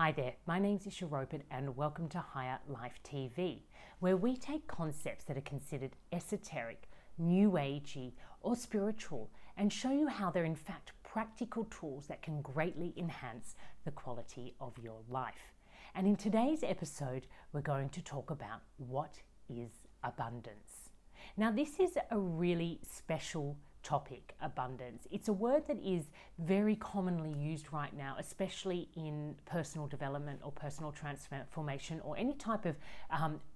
Hi there, my name's Isha Ropen and welcome to Higher Life TV, where we take concepts that are considered esoteric, new agey or spiritual and show you how they're in fact practical tools that can greatly enhance the quality of your life. And in today's episode, we're going to talk about what is abundance. Now, this is a really special topic, abundance. It's a word that is very commonly used right now, especially in personal development or personal transformation or any type of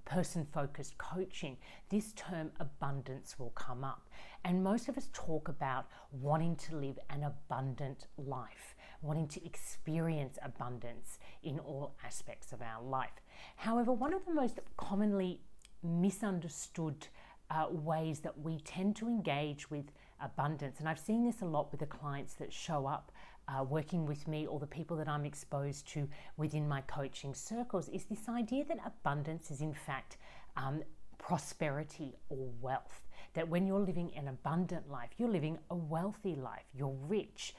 person-focused coaching. This term abundance will come up. And most of us talk about wanting to live an abundant life, wanting to experience abundance in all aspects of our life. However, one of the most commonly misunderstood ways that we tend to engage with abundance, and I've seen this a lot with the clients that show up working with me or the people that I'm exposed to within my coaching circles, is this idea that abundance is in fact prosperity or wealth. That when you're living an abundant life, you're living a wealthy life, you're rich,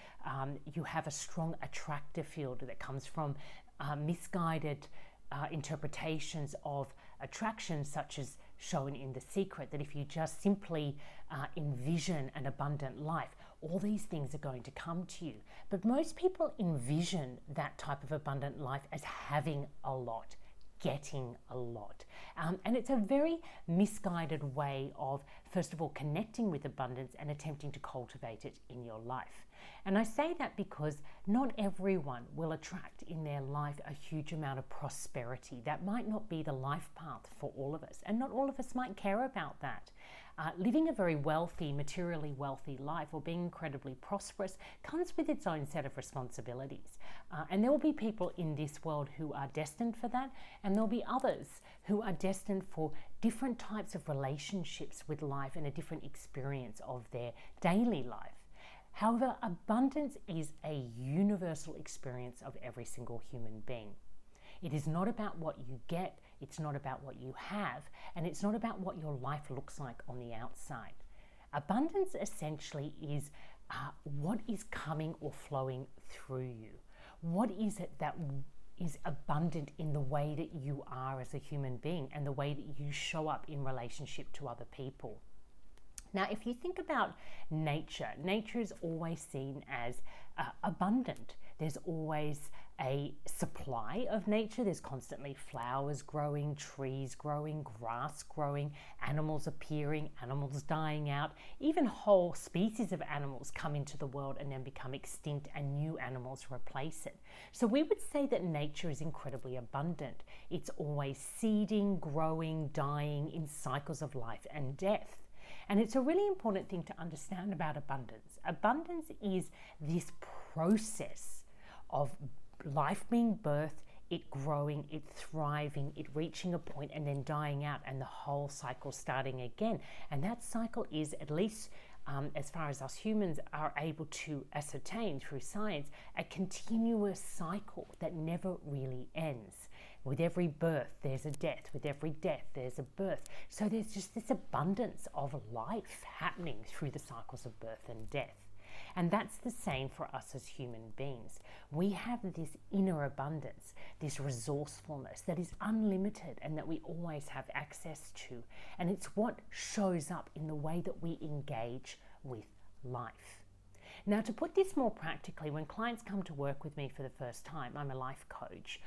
you have a strong attractor field that comes from misguided interpretations of attraction, such as shown in The Secret, that if you just simply envision an abundant life, all these things are going to come to you. But most people envision that type of abundant life as having a lot, getting a lot. And it's a very misguided way of, first of all, connecting with abundance and attempting to cultivate it in your life. And I say that because not everyone will attract in their life a huge amount of prosperity. That might not be the life path for all of us, and not all of us might care about that. Living a very wealthy, materially wealthy life or being incredibly prosperous comes with its own set of responsibilities. And there will be people in this world who are destined for that, and there'll be others who are destined for different types of relationships with life and a different experience of their daily life. However, abundance is a universal experience of every single human being. It is not about what you get, it's not about what you have, and it's not about what your life looks like on the outside. Abundance essentially is what is coming or flowing through you. What is it that is abundant in the way that you are as a human being and the way that you show up in relationship to other people? Now, if you think about nature, nature is always seen as abundant. There's always a supply of nature. There's constantly flowers growing, trees growing, grass growing, animals appearing, animals dying out. Even whole species of animals come into the world and then become extinct and new animals replace it. So we would say that nature is incredibly abundant. It's always seeding, growing, dying in cycles of life and death. And it's a really important thing to understand about abundance. Abundance is this process of life being birthed, it growing, it thriving, it reaching a point and then dying out, and the whole cycle starting again. And that cycle is, at least as far as us humans are able to ascertain through science, a continuous cycle that never really ends. With every birth, there's a death. With every death, there's a birth. So there's just this abundance of life happening through the cycles of birth and death. And that's the same for us as human beings. We have this inner abundance, this resourcefulness that is unlimited and that we always have access to. And it's what shows up in the way that we engage with life. Now, to put this more practically, when clients come to work with me for the first time, I'm a life coach.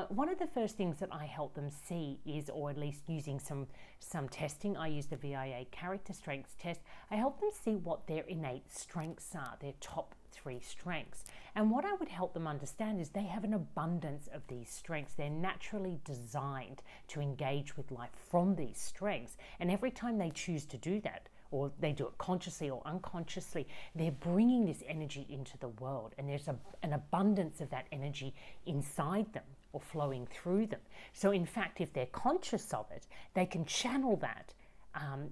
One of the first things that I help them see is, or at least using some testing, I use the VIA character strengths test. I help them see what their innate strengths are, their top 3 strengths. And what I would help them understand is they have an abundance of these strengths. They're naturally designed to engage with life from these strengths. And every time they choose to do that, or they do it consciously or unconsciously, they're bringing this energy into the world. And there's an abundance of that energy inside them or flowing through them. So in fact, if they're conscious of it, they can channel that,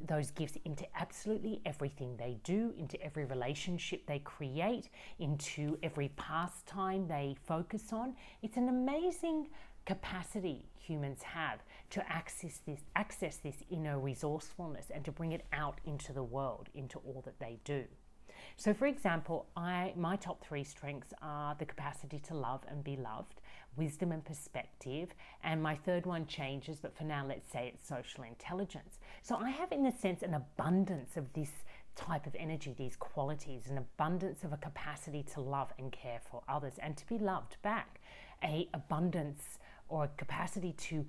those gifts into absolutely everything they do, into every relationship they create, into every pastime they focus on. It's an amazing capacity humans have to access this inner resourcefulness and to bring it out into the world, into all that they do. So for example, my top 3 strengths are the capacity to love and be loved, wisdom and perspective. And my third one changes, but for now, let's say it's social intelligence. So I have, in a sense, an abundance of this type of energy, these qualities, an abundance of a capacity to love and care for others and to be loved back, a abundance or a capacity to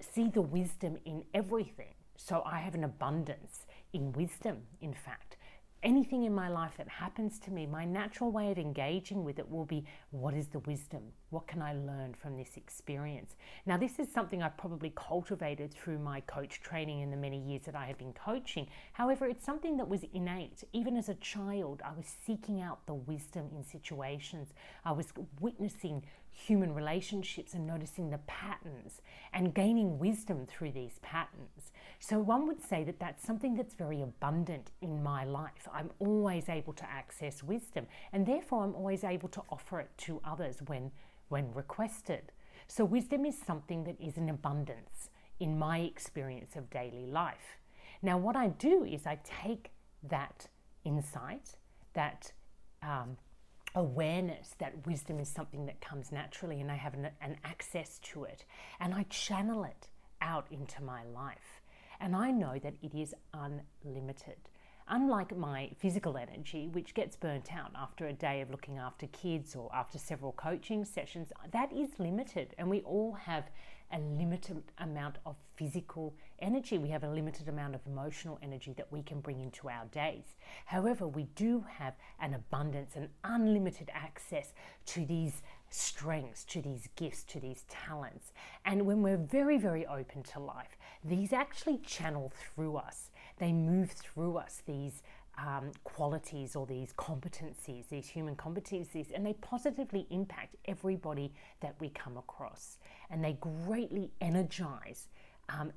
see the wisdom in everything. So I have an abundance in wisdom, in fact. Anything in my life that happens to me, my natural way of engaging with it will be, what is the wisdom? What can I learn from this experience? Now, this is something I've probably cultivated through my coach training in the many years that I have been coaching. However, it's something that was innate. Even as a child, I was seeking out the wisdom in situations. I was witnessing human relationships and noticing the patterns and gaining wisdom through these patterns. So one would say that that's something that's very abundant in my life. I'm always able to access wisdom, and therefore I'm always able to offer it to others when requested. So wisdom is something that is in abundance in my experience of daily life. Now what I do is I take that insight, that awareness that wisdom is something that comes naturally, and I have an access to it, and I channel it out into my life. And I know that it is unlimited. Unlike my physical energy, which gets burnt out after a day of looking after kids or after several coaching sessions, that is limited. And we all have a limited amount of physical energy. We have a limited amount of emotional energy that we can bring into our days. However, we do have an abundance and unlimited access to these strengths, to these gifts, to these talents. And when we're very, very open to life, these actually channel through us. They move through us, these qualities or these competencies, these human competencies, and they positively impact everybody that we come across. And they greatly energize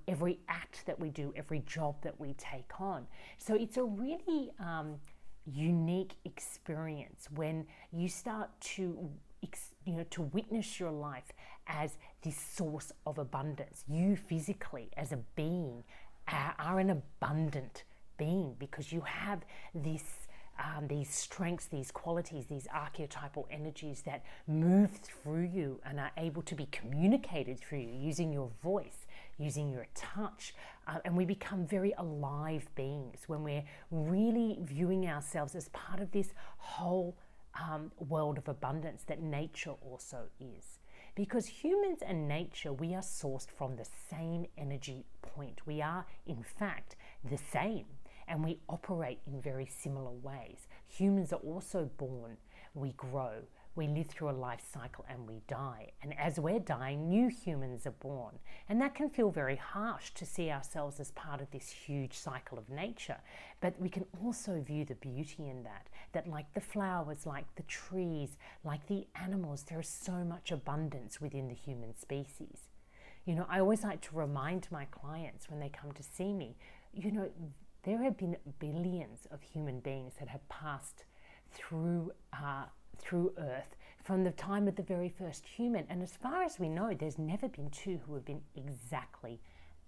every act that we do, every job that we take on. So it's a really unique experience when you start to to witness your life as this source of abundance. You physically, as a being, are an abundant being because you have these strengths, these qualities, these archetypal energies that move through you and are able to be communicated through you using your voice, using your touch. And we become very alive beings when we're really viewing ourselves as part of this whole world of abundance that nature also is. Because humans and nature, we are sourced from the same energy point. We are, in fact, the same, and we operate in very similar ways. Humans are also born, we grow, we live through a life cycle, and we die. And as we're dying, new humans are born. And that can feel very harsh to see ourselves as part of this huge cycle of nature. But we can also view the beauty in that like the flowers, like the trees, like the animals, there is so much abundance within the human species. I always like to remind my clients when they come to see me, there have been billions of human beings that have passed through Earth from the time of the very first human. And as far as we know, there's never been two who have been exactly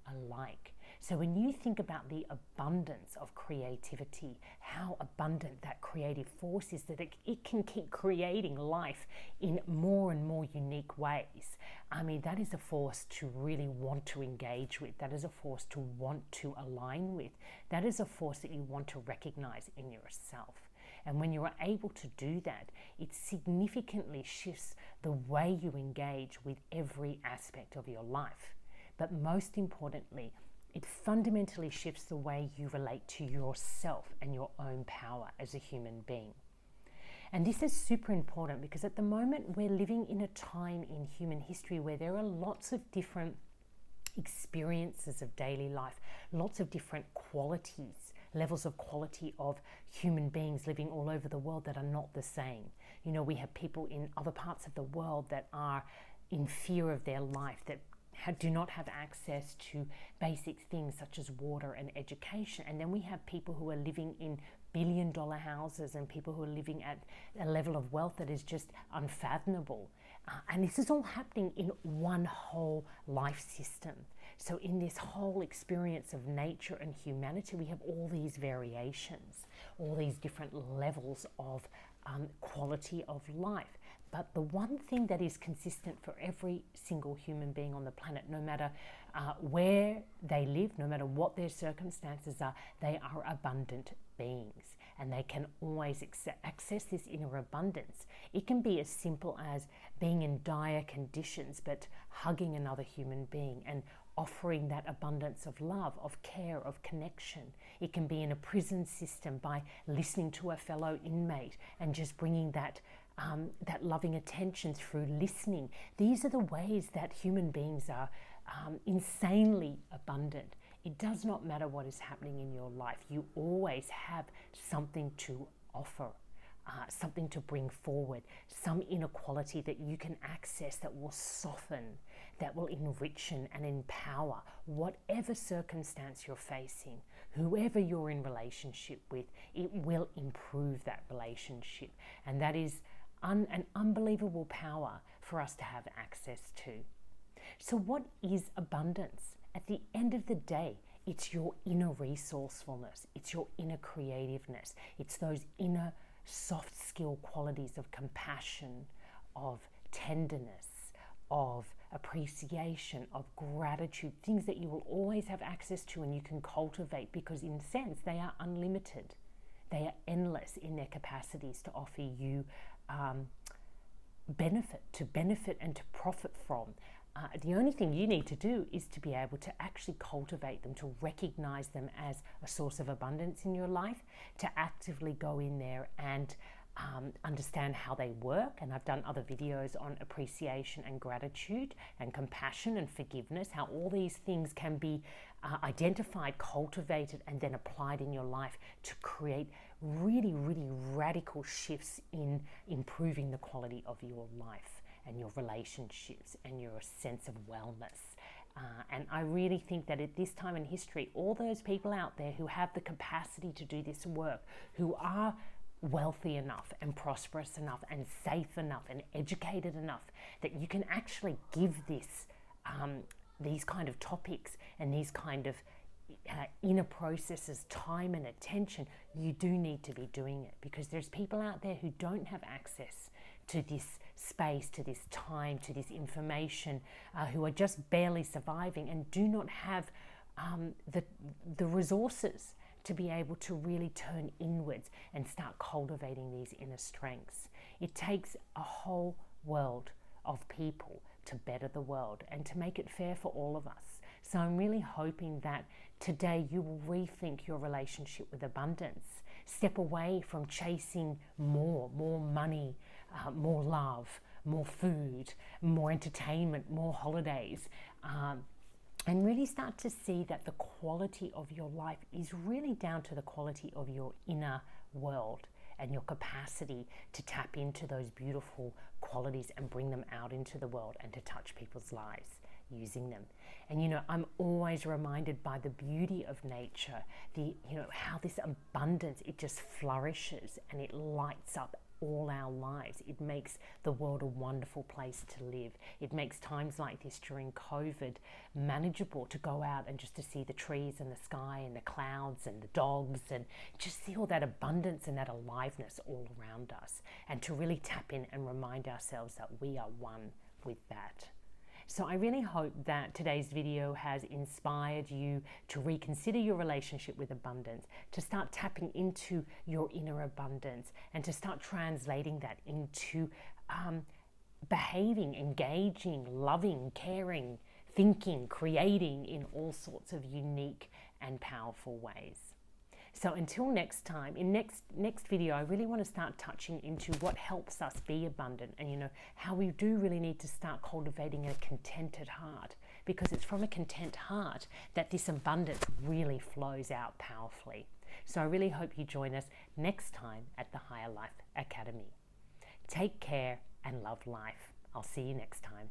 alike. So when you think about the abundance of creativity, how abundant that creative force is, that it can keep creating life in more and more unique ways. I mean, that is a force to really want to engage with. That is a force to want to align with. That is a force that you want to recognize in yourself. And when you are able to do that, it significantly shifts the way you engage with every aspect of your life. But most importantly, it fundamentally shifts the way you relate to yourself and your own power as a human being. And this is super important because at the moment we're living in a time in human history where there are lots of different experiences of daily life, lots of different qualities, levels of quality of human beings living all over the world that are not the same. We have people in other parts of the world that are in fear of their life, that do not have access to basic things such as water and education. And then we have people who are living in billion-dollar houses and people who are living at a level of wealth that is just unfathomable. And this is all happening in one whole life system. So in this whole experience of nature and humanity, we have all these variations, all these different levels of quality of life. But the one thing that is consistent for every single human being on the planet, no matter where they live, no matter what their circumstances are, they are abundant beings, and they can always access this inner abundance. It can be as simple as being in dire conditions, but hugging another human being and offering that abundance of love, of care, of connection. It can be in a prison system by listening to a fellow inmate and just bringing that loving attention through listening. These are the ways that human beings are insanely abundant. It does not matter what is happening in your life. You always have something to offer, something to bring forward, some inner quality that you can access that will soften, that will enrich and empower whatever circumstance you're facing, whoever you're in relationship with. It will improve that relationship, and that is an unbelievable power for us to have access to. So what is abundance? At the end of the day, it's your inner resourcefulness, it's your inner creativeness, it's those inner soft skill qualities of compassion, of tenderness, of appreciation, of gratitude, things that you will always have access to and you can cultivate, because in a sense they are unlimited. They are endless in their capacities to offer you benefit and to profit from. The only thing you need to do is to be able to actually cultivate them, to recognize them as a source of abundance in your life, to actively go in there and understand how they work. And I've done other videos on appreciation and gratitude and compassion and forgiveness, how all these things can be identified, cultivated, and then applied in your life to create really, really radical shifts in improving the quality of your life and your relationships and your sense of wellness. And I really think that at this time in history, all those people out there who have the capacity to do this work, who are wealthy enough and prosperous enough and safe enough and educated enough that you can actually give this these kind of topics and these kind of inner processes time and attention, you do need to be doing it, because there's people out there who don't have access to this space, to this time, to this information, who are just barely surviving and do not have the resources to be able to really turn inwards and start cultivating these inner strengths. It takes a whole world of people to better the world and to make it fair for all of us. So I'm really hoping that today you will rethink your relationship with abundance. Step away from chasing more money, more love, more food, more entertainment, more holidays, and really start to see that the quality of your life is really down to the quality of your inner world and your capacity to tap into those beautiful qualities and bring them out into the world and to touch people's lives using them. And I'm always reminded by the beauty of nature, how this abundance, it just flourishes and it lights up all our lives. It makes the world a wonderful place to live. It makes times like this during COVID manageable to go out and just to see the trees and the sky and the clouds and the dogs and just see all that abundance and that aliveness all around us, and to really tap in and remind ourselves that we are one with that. So I really hope that today's video has inspired you to reconsider your relationship with abundance, to start tapping into your inner abundance, and to start translating that into behaving, engaging, loving, caring, thinking, creating in all sorts of unique and powerful ways. So until next time, in next video, I really want to start touching into what helps us be abundant, and how we do really need to start cultivating a contented heart, because it's from a content heart that this abundance really flows out powerfully. So I really hope you join us next time at the Higher Life Academy. Take care and love life. I'll see you next time.